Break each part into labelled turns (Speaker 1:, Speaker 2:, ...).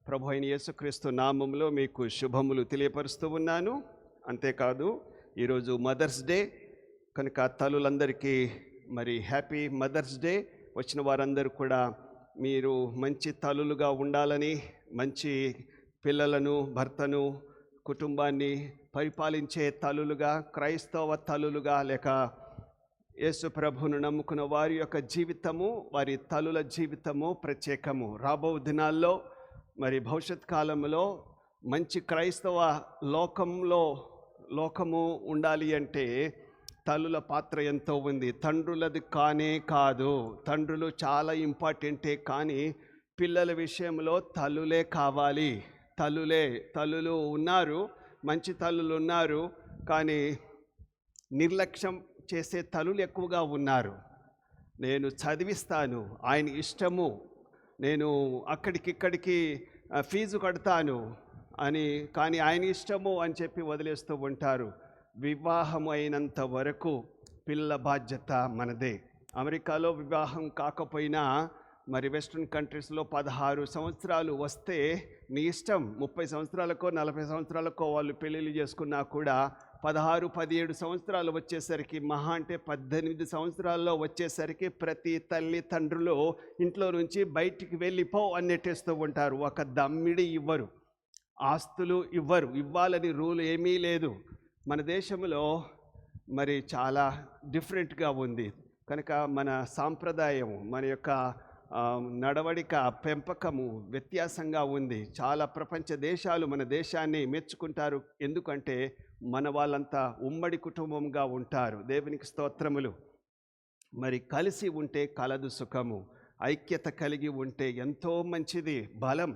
Speaker 1: ప్రభు అయిన యేసుక్రీస్తు నామములో మీకు శుభములు తెలియపరుస్తూ ఉన్నాను. అంతేకాదు ఈరోజు మదర్స్ డే కనుక తల్లులందరికీ మరి హ్యాపీ మదర్స్ డే. వచ్చిన వారందరూ కూడా మీరు మంచి తల్లులుగా ఉండాలని, మంచి పిల్లలను, భర్తను, కుటుంబాన్ని పరిపాలించే తల్లులుగా, క్రైస్తవ తల్లులుగా, లేక యేసు ప్రభువును నమ్ముకున్న వారి యొక్క జీవితము, వారి తల్లుల జీవితము ప్రత్యేకము. రాబో దినాల్లో మరి భవిష్యత్ కాలంలో మంచి క్రైస్తవ లోకము ఉండాలి అంటే తల్లుల పాత్ర ఎంతో ఉంది. తండ్రులది కానే కాదు. తండ్రులు చాలా ఇంపార్టెంటే, కానీ పిల్లల విషయంలో తల్లులే కావాలి. తల్లులు ఉన్నారు, మంచి తల్లులు ఉన్నారు, కానీ నిర్లక్ష్యం చేసే తల్లులు ఎక్కువగా ఉన్నారు. నేను చదివిస్తాను, ఆయన ఇష్టము, నేను అక్కడికిక్కడికి ఫీజు కడతాను అని, కానీ ఆయన ఇష్టము అని చెప్పి వదిలేస్తూ ఉంటారు. వివాహం అయినంత వరకు పిల్లల బాధ్యత మనదే. అమెరికాలో వివాహం కాకపోయినా మరి వెస్ట్రన్ కంట్రీస్లో 16 సంవత్సరాలు వస్తే నీ ఇష్టం. 30 సంవత్సరాలకో 40 సంవత్సరాలకో వాళ్ళు పెళ్ళిళ్ళు చేసుకున్నా కూడా 16-17 సంవత్సరాలు వచ్చేసరికి, మహా అంటే 18 సంవత్సరాల్లో వచ్చేసరికి ప్రతి తల్లిదండ్రులు ఇంట్లో నుంచి బయటికి వెళ్ళిపో అని నెట్టేస్తూ ఉంటారు. ఒక దమ్మిడి ఇవ్వరు, ఆస్తులు ఇవ్వరు. ఇవ్వాలని రూల్ ఏమీ లేదు. మన దేశంలో మరి చాలా డిఫరెంట్గా ఉంది కనుక మన సాంప్రదాయం, మన యొక్క నడవడిక, పెంపకము వ్యత్యాసంగా ఉంది. చాలా ప్రపంచ దేశాలు మన దేశాన్ని మెచ్చుకుంటారు. ఎందుకంటే మన వాళ్ళంతా ఉమ్మడి కుటుంబంగా ఉంటారు. దేవునికి స్తోత్రములు. మరి కలిసి ఉంటే కలదు సుఖము. ఐక్యత కలిగి ఉంటే ఎంతో మంచిది, బలం.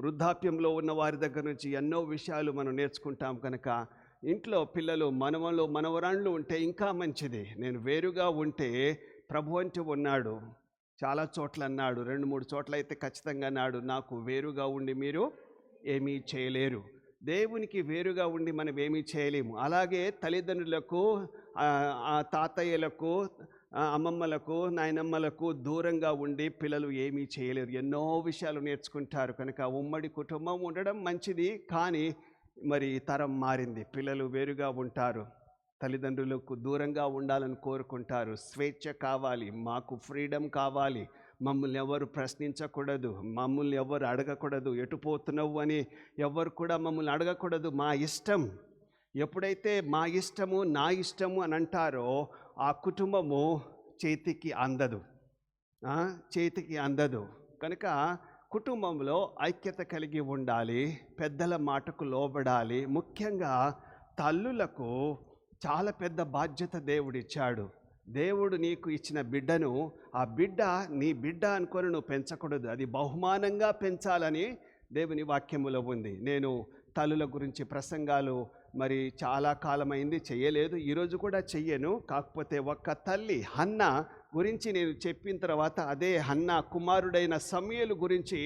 Speaker 1: వృద్ధాప్యంలో ఉన్న వారి దగ్గర నుంచి ఎన్నో విషయాలు మనం నేర్చుకుంటాం. కనుక ఇంట్లో పిల్లలు, మనవరాళ్ళు ఉంటే ఇంకా మంచిది. నేను వేరుగా ఉంటే, ప్రభు అంటూ ఉన్నాడు, చాలా చోట్ల అన్నాడు, 2-3 చోట్ల అయితే ఖచ్చితంగా అన్నాడు, నాకు వేరుగా ఉండి మీరు ఏమీ చేయలేరు. దేవునికి వేరుగా ఉండి మనం ఏమీ చేయలేము. అలాగే తల్లిదండ్రులకు, తాతయ్యలకు, అమ్మమ్మలకు, నాయనమ్మలకు దూరంగా ఉండి పిల్లలు ఏమీ చేయలేరు. ఎన్నో విషయాలు నేర్చుకుంటారు. కనుక ఉమ్మడి కుటుంబం ఉండడం మంచిది, కానీ మరి తరం మారింది. పిల్లలు వేరుగా ఉంటారు, తల్లిదండ్రులకు దూరంగా ఉండాలని కోరుకుంటారు. స్వేచ్ఛ కావాలి, మాకు ఫ్రీడమ్ కావాలి, మమ్మల్ని ఎవరు ప్రశ్నించకూడదు, మమ్మల్ని ఎవరు అడగకూడదు, ఎటుపోతున్నావు అని ఎవరు కూడా మమ్మల్ని అడగకూడదు, మా ఇష్టం. ఎప్పుడైతే మా ఇష్టము, నా ఇష్టము అని అంటారో ఆ కుటుంబము చేతికి అందదు. కనుక కుటుంబంలో ఐక్యత కలిగి ఉండాలి, పెద్దల మాటకు లోబడాలి. ముఖ్యంగా తల్లులకు చాలా పెద్ద బాధ్యత దేవుడిచ్చాడు. దేవుడు నీకు ఇచ్చిన బిడ్డను, ఆ బిడ్డ నీ బిడ్డ అనుకొని నువ్వు పెంచకూడదు, అది బహుమానంగా పెంచాలని దేవుని వాక్యములో ఉంది. నేను తల్లుల గురించి ప్రసంగాలు మరి చాలా కాలమైంది చేయలేదు, ఈరోజు కూడా చెయ్యను. కాకపోతే ఒక్క తల్లి హన్నా గురించి నేను చెప్పిన తర్వాత, అదే హన్నా కుమారుడైన సమూయేలు గురించి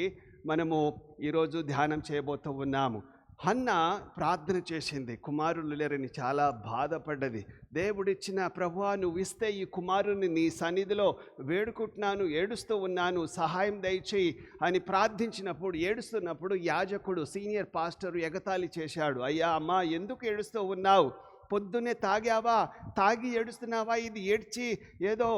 Speaker 1: మనము ఈరోజు ధ్యానం చేయబోతూ ఉన్నాము. హన్నా ప్రార్థన చేసింది, కుమారులు లేరని చాలా బాధపడ్డది. దేవుడిచ్చిన, ప్రభువా నువ్వు ఇస్తే ఈ కుమారుని నీ సన్నిధిలో వేడుకుంటున్నాను, ఏడుస్తూ ఉన్నాను, సహాయం దయచేయి అని ప్రార్థించినప్పుడు, ఏడుస్తున్నప్పుడు యాజకుడు, సీనియర్ పాస్టరు ఎగతాళి చేశాడు. అయ్యా అమ్మా, ఎందుకు ఏడుస్తూ ఉన్నావు? పొద్దున్నే తాగి ఏడుస్తున్నావా? ఇది ఏడ్చి ఏదో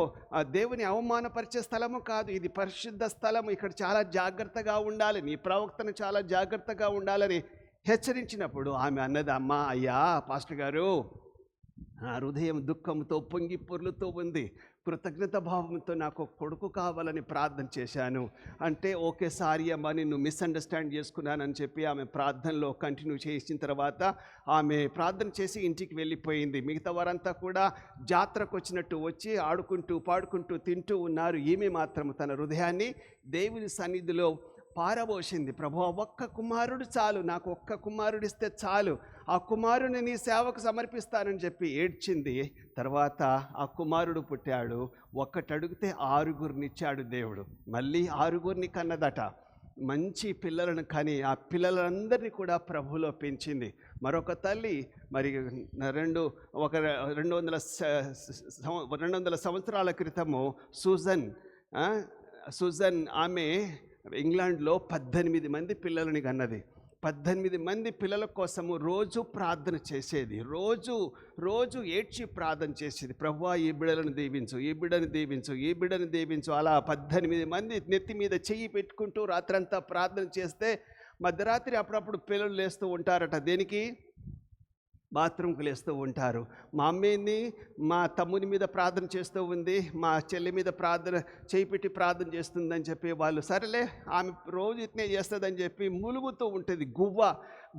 Speaker 1: దేవుని అవమానపరిచే స్థలము కాదు, ఇది పరిశుద్ధ స్థలము, ఇక్కడ చాలా జాగ్రత్తగా ఉండాలి, నీ ప్రవక్తను చాలా జాగ్రత్తగా ఉండాలని హెచ్చరించినప్పుడు ఆమె అన్నది, అమ్మా, అయ్యా పాస్టర్ గారు, నా హృదయం దుఃఖంతో పొంగి పొర్లుతూ ఉంది, కృతజ్ఞత భావంతో నాకు కొడుకు కావాలని ప్రార్థన చేశాను అంటే, ఓకే సారీ అమ్మా, నిన్ను మిస్అండర్స్టాండ్ చేసుకున్నానని చెప్పి ఆమె ప్రార్థనలో కంటిన్యూ చేసిన తర్వాత ఆమె ప్రార్థన చేసి ఇంటికి వెళ్ళిపోయింది. మిగతా వారంతా కూడా జాతరకు వచ్చినట్టు వచ్చి ఆడుకుంటూ పాడుకుంటూ తింటూ ఉన్నారు. ఈమె మాత్రం తన హృదయాన్ని దేవుని సన్నిధిలో పారబోసింది. ప్రభువా, ఒక్క కుమారుడు చాలు, నాకు ఒక్క కుమారుడు ఇస్తే చాలు, ఆ కుమారుని నీ సేవకు సమర్పిస్తానని చెప్పి ఏడ్చింది. తర్వాత ఆ కుమారుడు పుట్టాడు. ఒక్కటి అడిగితే 6గురినిచ్చాడు దేవుడు. మళ్ళీ 6గురిని కన్నదట. మంచి పిల్లలను కని ఆ పిల్లలందరినీ కూడా ప్రభువులో పెంచింది. మరొక తల్లి మరి 200 సంవత్సరాల క్రితము సూజన్ ఆమె ఇంగ్లాండ్లో 18 మంది పిల్లలని కన్నది. 18 మంది పిల్లల కోసము రోజు ప్రార్థన చేసేది. రోజు ఏడ్చి ప్రార్థన చేసేది. ప్రభువా, ఈ బిడ్డలను దీవించు, ఈ బిడ్డను దీవించు, ఈ బిడ్డను దీవించు. అలా 18 మంది నెత్తి మీద చెయ్యి పెట్టుకుంటూ రాత్రంతా ప్రార్థన చేస్తే మధ్యరాత్రి అప్పుడప్పుడు పిల్లలు లేస్తూ ఉంటారట. దేనికి? బాత్రూమ్కి లేస్తూ ఉంటారు. మా అమ్మేంది మా తమ్ముని మీద ప్రార్థన చేస్తూ ఉంది, మా చెల్లి మీద చేయి పెట్టి ప్రార్థన చేస్తుందని చెప్పి వాళ్ళు, సరేలే ఆమె రోజు ఇట్నే చేస్తుందని చెప్పి మూలుగుతూ ఉంటుంది.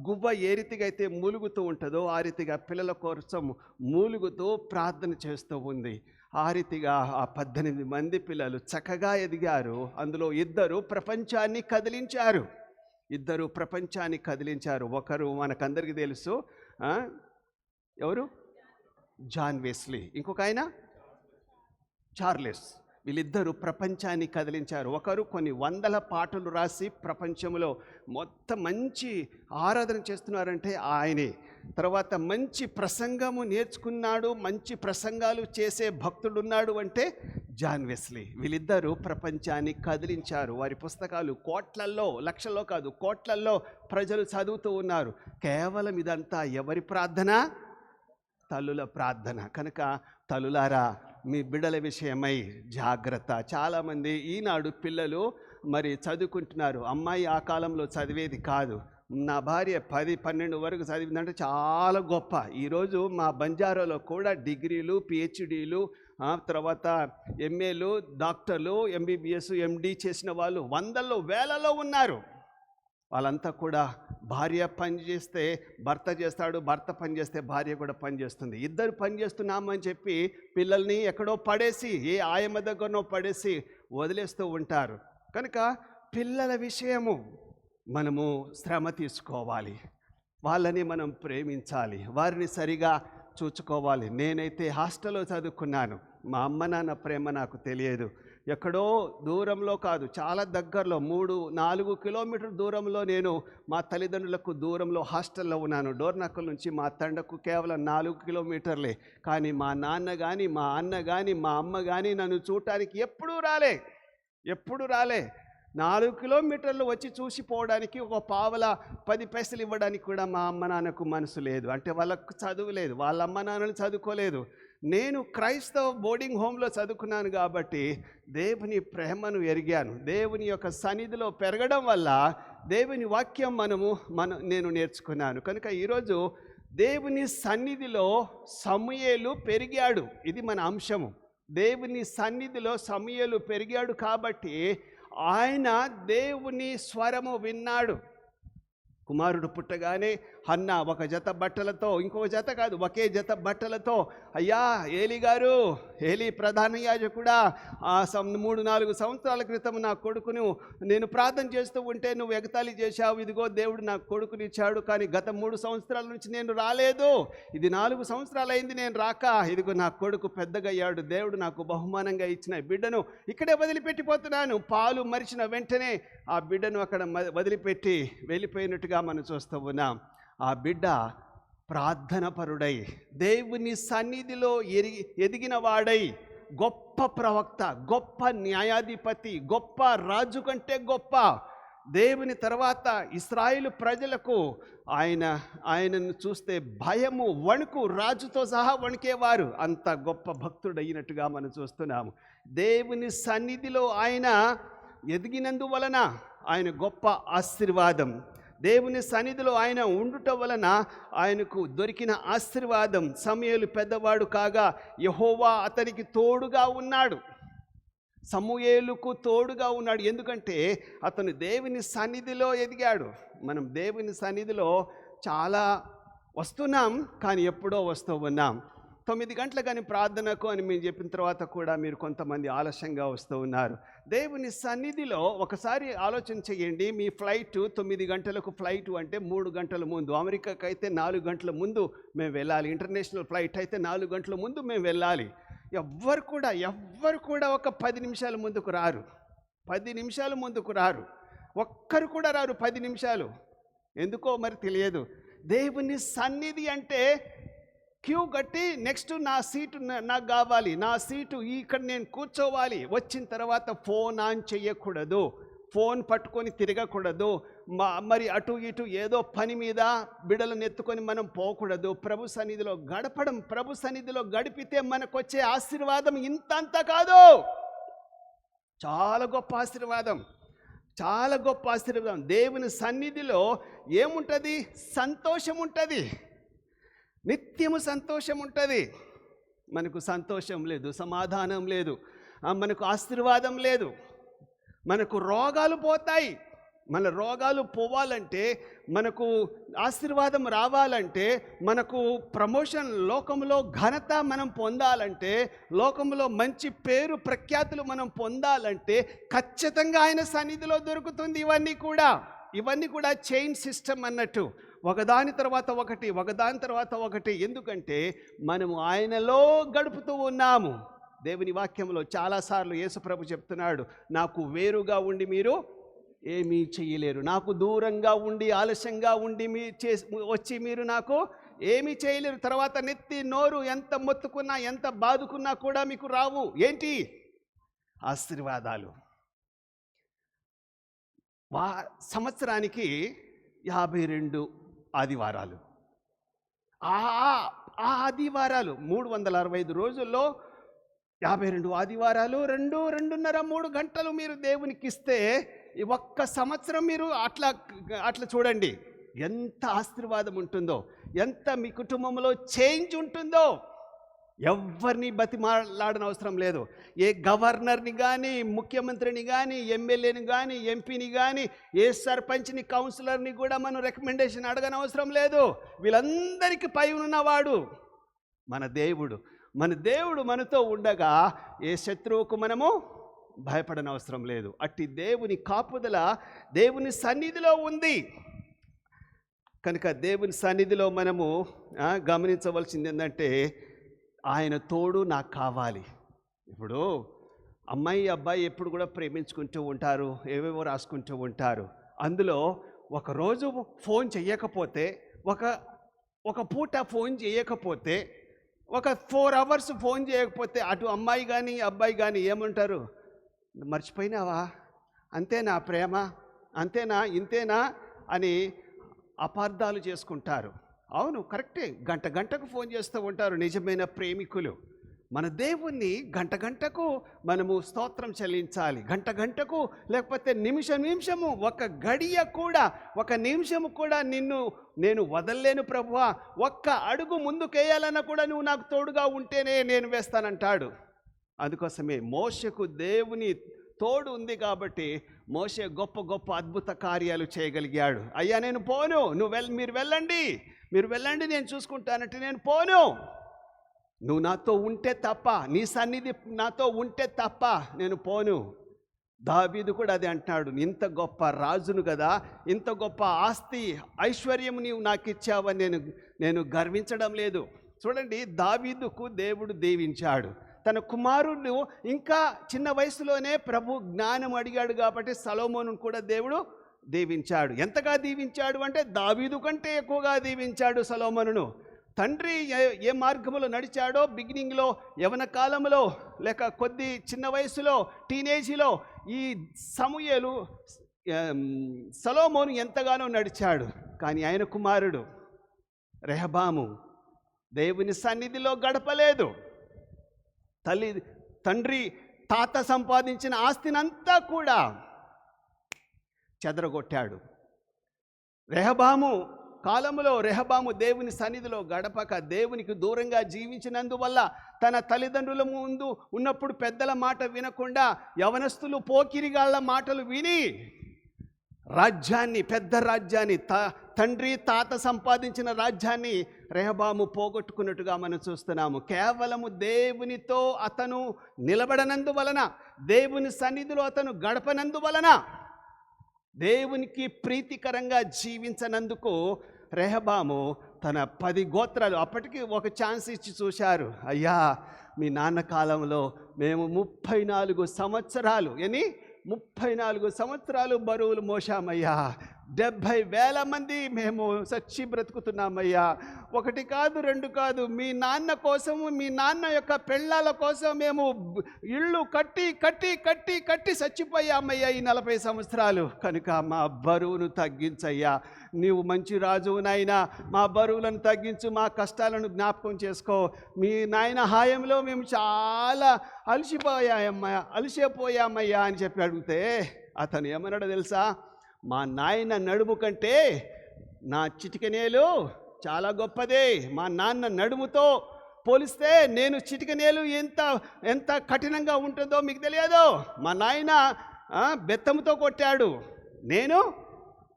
Speaker 1: గువ్వ ఏ రీతిగా అయితే మూలుగుతూ ఉంటుందో ఆ రీతిగా పిల్లల కోసం మూలుగుతూ ప్రార్థన చేస్తూ ఉంది. ఆ రీతిగా ఆ 18 మంది పిల్లలు చక్కగా ఎదిగారు. అందులో ఇద్దరు ప్రపంచాన్ని కదిలించారు. ఒకరు మనకందరికీ తెలుసు, ఎవరు? John Wesley. ఇంకొక ఆయన చార్లెస్. వీళ్ళిద్దరూ ప్రపంచాన్ని కదిలించారు. ఒకరు కొన్ని వందల పాటలు రాసి ప్రపంచంలో మొత్తం మంచి ఆరాధన చేస్తున్నారంటే ఆయనే. తర్వాత మంచి ప్రసంగము నేర్చుకున్నాడు, మంచి ప్రసంగాలు చేసే భక్తుడున్నాడు అంటే జాన్ వెస్లీ. వీళ్ళిద్దరూ ప్రపంచాన్ని కదిలించారు. వారి పుస్తకాలు కోట్లల్లో, లక్షల్లో కాదు కోట్లల్లో ప్రజలు చదువుతూ ఉన్నారు. కేవలం ఇదంతా ఎవరి ప్రార్థన? తల్లుల ప్రార్థన. కనుక తల్లులారా, మీ బిడ్డల విషయమై జాగ్రత్త. చాలామంది ఈనాడు పిల్లలు మరి చదువుకుంటున్నారు. అమ్మాయి ఆ కాలంలో చదివేది కాదు. నా భార్య 10-12 వరకు చదివిందంటే చాలా గొప్ప. ఈరోజు మా బంజారాలో కూడా డిగ్రీలు, పిహెచ్డీలు, తర్వాత ఎంఏలు, డాక్టర్లు, ఎంబీబీఎస్, ఎండి చేసిన వాళ్ళు వందల్లో వేలలో ఉన్నారు. వాళ్ళంతా కూడా భార్య పని చేస్తే భర్త చేస్తాడు, భర్త పని చేస్తే భార్య కూడా పని చేస్తుంది. ఇద్దరు పని చేస్తున్నామని చెప్పి పిల్లల్ని ఎక్కడో పడేసి, ఏ ఆయమ్మ దగ్గరనో పడేసి వదిలేస్తూ ఉంటారు. కనుక పిల్లల విషయము మనము శ్రమ తీసుకోవాలి, వాళ్ళని మనం ప్రేమించాలి, వారిని సరిగా చూసుకోవాలి. నేనైతే హాస్టల్లో చదువుకున్నాను. మా అమ్మ నాన్న ప్రేమ నాకు తెలియదు. ఎక్కడో దూరంలో కాదు, చాలా దగ్గరలో 3-4 కిలోమీటర్ల దూరంలో నేను మా తల్లిదండ్రులకు దూరంలో హాస్టల్లో ఉన్నాను. డోర్నకల్ నుంచి మా తండకు కేవలం 4 కిలోమీటర్లే. కానీ మా నాన్న కానీ, మా అన్న కానీ, మా అమ్మ కానీ నన్ను చూడటానికి ఎప్పుడూ రాలే. 4 కిలోమీటర్లు వచ్చి చూసిపోవడానికి ఒక పావల 10 పైసలు ఇవ్వడానికి కూడా మా అమ్మ నాన్నకు మనసు లేదు. అంటే వాళ్ళకు చదువు లేదు, వాళ్ళ అమ్మ నాన్నలు చదువుకోలేదు. నేను క్రైస్తవ బోర్డింగ్ హోమ్లో చదువుకున్నాను కాబట్టి దేవుని ప్రేమను ఎరిగాను. దేవుని యొక్క సన్నిధిలో పెరగడం వల్ల దేవుని వాక్యం నేను నేర్చుకున్నాను. కనుక ఈరోజు దేవుని సన్నిధిలో సమూయేలు పెరిగాడు. ఇది మన అంశము. దేవుని సన్నిధిలో సమూయేలు పెరిగాడు కాబట్టి ఆయన దేవుని స్వరము విన్నాడు. కుమారుడు పుట్టగానే హన్నా ఒక జత బట్టలతో, ఇంకొక జత కాదు, ఒకే జత బట్టలతో, అయ్యా ఏలి ప్రధాన యాజకుడా, 3-4 సంవత్సరాల క్రితం నా కొడుకును నేను ప్రార్థన చేస్తూ ఉంటే నువ్వు ఎగతాళి చేశావు. ఇదిగో దేవుడు నా కొడుకునిచ్చాడు, కానీ గత 3 సంవత్సరాల నుంచి నేను రాలేదు. ఇది 4 సంవత్సరాలు అయింది నేను రాక. ఇదిగో నా కొడుకు పెద్దగా అయ్యాడు, దేవుడు నాకు బహుమానంగా ఇచ్చిన బిడ్డను ఇక్కడే వదిలిపెట్టిపోతున్నాను. పాలు మరిచిన వెంటనే ఆ బిడ్డను అక్కడ వదిలిపెట్టి వెళ్ళిపోయినట్టుగా మనం చూస్తూ ఉన్నాం. ఆ బిడ్డ ప్రార్థన పరుడై, దేవుని సన్నిధిలో ఎదిగిన వాడై, గొప్ప ప్రవక్త, గొప్ప న్యాయాధిపతి, గొప్ప రాజు కంటే గొప్ప, దేవుని తర్వాత ఇశ్రాయేలు ప్రజలకు ఆయనను చూస్తే భయము, వణుకు, రాజుతో సహా వణికేవారు. అంత గొప్ప భక్తుడైనట్టుగా మనం చూస్తున్నాము. దేవుని సన్నిధిలో ఆయన ఎదిగినందువలన ఆయన గొప్ప ఆశీర్వాదం, దేవుని సన్నిధిలో ఆయన ఉండుట వలన ఆయనకు దొరికిన ఆశీర్వాదం. సమూయేలు పెద్దవాడు కాగా యెహోవా అతనికి తోడుగా ఉన్నాడు. సమూయేలుకు తోడుగా ఉన్నాడు. ఎందుకంటే అతను దేవుని సన్నిధిలో ఎదిగాడు. మనం దేవుని సన్నిధిలో చాలా వస్తున్నాం, కానీ ఎప్పుడో వస్తూ ఉన్నాం. 9 గంటల కానీ ప్రార్థనకు అని మేము చెప్పిన తర్వాత కూడా మీరు కొంతమంది ఆలస్యంగా వస్తూ ఉన్నారు. దేవుని సన్నిధిలో ఒకసారి ఆలోచన చేయండి. మీ ఫ్లైట్ 9 గంటలకు ఫ్లైట్ అంటే 3 గంటల ముందు, అమెరికాకి అయితే 4 గంటల ముందు మేము వెళ్ళాలి. ఇంటర్నేషనల్ ఫ్లైట్ అయితే 4 గంటల ముందు మేము వెళ్ళాలి. ఎవ్వరు కూడా ఒక 10 నిమిషాల ముందుకు రారు. 10 నిమిషాల ముందుకు రారు. ఒక్కరు కూడా రారు 10 నిమిషాలు. ఎందుకో మరి తెలియదు. దేవుని సన్నిధి అంటే క్యూ కట్టి నెక్స్ట్ నా సీటు నాకు కావాలి, నా సీటు ఇక్కడ నేను కూర్చోవాలి. వచ్చిన తర్వాత ఫోన్ ఆన్ చేయకూడదు. ఫోన్ పట్టుకొని తిరగకూడదు, మరి అటు ఇటు ఏదో పని మీద బిడలను ఎత్తుకొని మనం పోకూడదు. ప్రభు సన్నిధిలో గడపడం, ప్రభు సన్నిధిలో గడిపితే మనకొచ్చే ఆశీర్వాదం ఇంతంత కాదు, చాలా గొప్ప ఆశీర్వాదం, చాలా గొప్ప ఆశీర్వాదం. దేవుని సన్నిధిలో ఏముంటుంది? సంతోషం ఉంటుంది, నిత్యము సంతోషం ఉంటుంది. మనకు సంతోషం లేదు, సమాధానం లేదు, మనకు ఆశీర్వాదం లేదు, మనకు రోగాలు పోతాయి. మన రోగాలు పోవాలంటే, మనకు ఆశీర్వాదం రావాలంటే, మనకు ప్రమోషన్, లోకంలో ఘనత మనం పొందాలంటే, లోకంలో మంచి పేరు ప్రఖ్యాతులు మనం పొందాలంటే ఖచ్చితంగా ఆయన సన్నిధిలో దొరుకుతుంది. ఇవన్నీ కూడా చైన్ సిస్టమ్ అన్నట్టు, ఒకదాని తర్వాత ఒకటి, ఒకదాని తర్వాత ఒకటి. ఎందుకంటే మనము ఆయనలో గడుపుతూ ఉన్నాము. దేవుని వాక్యంలో చాలాసార్లు యేసుప్రభు చెప్తున్నాడు, నాకు వేరుగా ఉండి మీరు ఏమీ చేయలేరు, నాకు దూరంగా ఉండి ఆలస్యంగా ఉండి వచ్చి మీరు నాకు ఏమీ చేయలేరు. తర్వాత నెత్తి నోరు ఎంత మొత్తుకున్నా, ఎంత బాదుకున్నా కూడా మీకు రావు. ఏంటి? ఆశీర్వాదాలు. సంవత్సరానికి 52 ఆదివారాలు. ఆ ఆదివారాలు 365 రోజుల్లో 52 ఆదివారాలు, 2.5-3 గంటలు మీరు దేవునికి ఇస్తే ఈ ఒక్క సంవత్సరం మీరు అట్లా చూడండి ఎంత ఆశీర్వాదం ఉంటుందో, ఎంత మీ కుటుంబంలో చేంజ్ ఉంటుందో. ఎవరిని బతిమాలాడని అవసరం లేదు. ఏ గవర్నర్ని కానీ, ముఖ్యమంత్రిని కానీ, ఎమ్మెల్యేని కానీ, ఎంపీని కానీ, ఏ సర్పంచ్ని, కౌన్సిలర్ని కూడా మనం రికమెండేషన్ అడగని అవసరం లేదు. వీళ్ళందరికీ పై ఉన్నవాడు మన దేవుడు. మన దేవుడు మనతో ఉండగా ఏ శత్రువుకు మనము భయపడని అవసరం లేదు. అట్టి దేవుని కాపుదల దేవుని సన్నిధిలో ఉంది. కనుక దేవుని సన్నిధిలో మనము గమనించవలసింది ఏంటంటే, ఆయన తోడు నాకు కావాలి. ఇప్పుడు అమ్మాయి అబ్బాయి ఎప్పుడు కూడా ప్రేమించుకుంటూ ఉంటారు, ఏవేవో రాసుకుంటూ ఉంటారు. అందులో ఒకరోజు ఫోన్ చేయకపోతే, ఒక పూట ఫోన్ చేయకపోతే, ఒక 4 అవర్స్ ఫోన్ చేయకపోతే, అటు అమ్మాయి కానీ అబ్బాయి కానీ ఏమంటారు? మర్చిపోయినావా? అంతేనా ప్రేమ? అంతేనా? ఇంతేనా అని అపార్థాలు చేసుకుంటారు. అవును, కరెక్టే. గంటకు ఫోన్ చేస్తూ ఉంటారు నిజమైన ప్రేమికులు. మన దేవుణ్ణి గంటకు మనము స్తోత్రం చెల్లించాలి. గంటకు, లేకపోతే నిమిషము, ఒక గడియ కూడా, ఒక నిమిషము కూడా నిన్ను నేను వదల్లేను ప్రభువా, ఒక్క అడుగు ముందుకేయాలన్నా కూడా నువ్వు నాకు తోడుగా ఉంటేనే నేను వేస్తానంటాడు. అందుకోసమే మోషకు దేవుని తోడు ఉంది కాబట్టి మోషే గొప్ప అద్భుత కార్యాలు చేయగలిగాడు. అయ్యా నేను పోను, మీరు వెళ్ళండి నేను చూసుకుంటానంటే నేను పోను, నువ్వు నాతో ఉంటే తప్ప, నీ సన్నిధి నాతో ఉంటే తప్ప నేను పోను. దావీదు కూడా అది అంటున్నాడు, ఇంత గొప్ప రాజును కదా, ఇంత గొప్ప ఆస్తి ఐశ్వర్యం నీవు నాకు ఇచ్చావని నేను గర్వించడం లేదు. చూడండి, దావీదుకు దేవుడు దీవించాడు. తన కుమారుడు ఇంకా చిన్న వయసులోనే ప్రభు జ్ఞానం అడిగాడు కాబట్టి సొలొమోనును కూడా దేవుడు దీవించాడు. ఎంతగా దీవించాడు అంటే దావీదు కంటే ఎక్కువగా దీవించాడు సొలొమోనును. తండ్రి ఏ మార్గంలో నడిచాడో, బిగినింగ్లో, యవన కాలంలో, లేక కొద్ది చిన్న వయసులో, టీనేజీలో ఈ సమూయేలు సొలొమోను ఎంతగానో నడిచాడు. కానీ ఆయన కుమారుడు రెహబాము దేవుని సన్నిధిలో గడపలేదు. తండ్రి తాత సంపాదించిన ఆస్తినంతా కూడా చెదరగొట్టాడు. రెహబాము కాలంలో రెహబాము దేవుని సన్నిధిలో గడపక దేవునికి దూరంగా జీవించినందువల్ల తన తల్లిదండ్రుల ముందు ఉన్నప్పుడు పెద్దల మాట వినకుండా యవనస్తులు పోకిరిగాళ్ల మాటలు విని పెద్ద రాజ్యాన్ని, తండ్రి తాత సంపాదించిన రాజ్యాన్ని రెహబాము పోగొట్టుకున్నట్టుగా మనం చూస్తున్నాము. కేవలము దేవునితో అతను నిలబడనందువలన, దేవుని సన్నిధిలో అతను గడపనందువలన, దేవునికి ప్రీతికరంగా జీవించనందుకు రెహబాము తన 10 గోత్రాలు అప్పటికి ఒక ఛాన్స్ ఇచ్చి చూశారు. అయ్యా, మీ నాన్న కాలంలో మేము 34 సంవత్సరాలు 34 సంవత్సరాలు బరువులు మోసామయ్యా, 70,000 మంది మేము చచ్చి బ్రతుకుతున్నామయ్యా. ఒకటి కాదు, రెండు కాదు, మీ నాన్న కోసము, మీ నాన్న యొక్క పెళ్ళాల కోసం మేము ఇళ్ళు కట్టి కట్టి కట్టి కట్టి చచ్చిపోయామయ్యా ఈ 40 సంవత్సరాలు. కనుక మా బరువును తగ్గించయ్యా. నీవు మంచి రాజువు నాయనా, మా బరువులను తగ్గించు, మా కష్టాలను జ్ఞాపకం చేసుకో. మీ నాయన హాయంలో మేము చాలా అలసిపోయామయ్యా అని చెప్పి అడిగితే అతను ఏమన్నాడో తెలుసా? మా నాయన నడుము కంటే నా చిటికనేలు చాలా గొప్పదే. మా నాన్న నడుముతో పోలిస్తే నేను చిటికనేలు ఎంత కఠినంగా ఉంటుందో మీకు తెలియదు. మా నాయన బెత్తంతో కొట్టాడు, నేను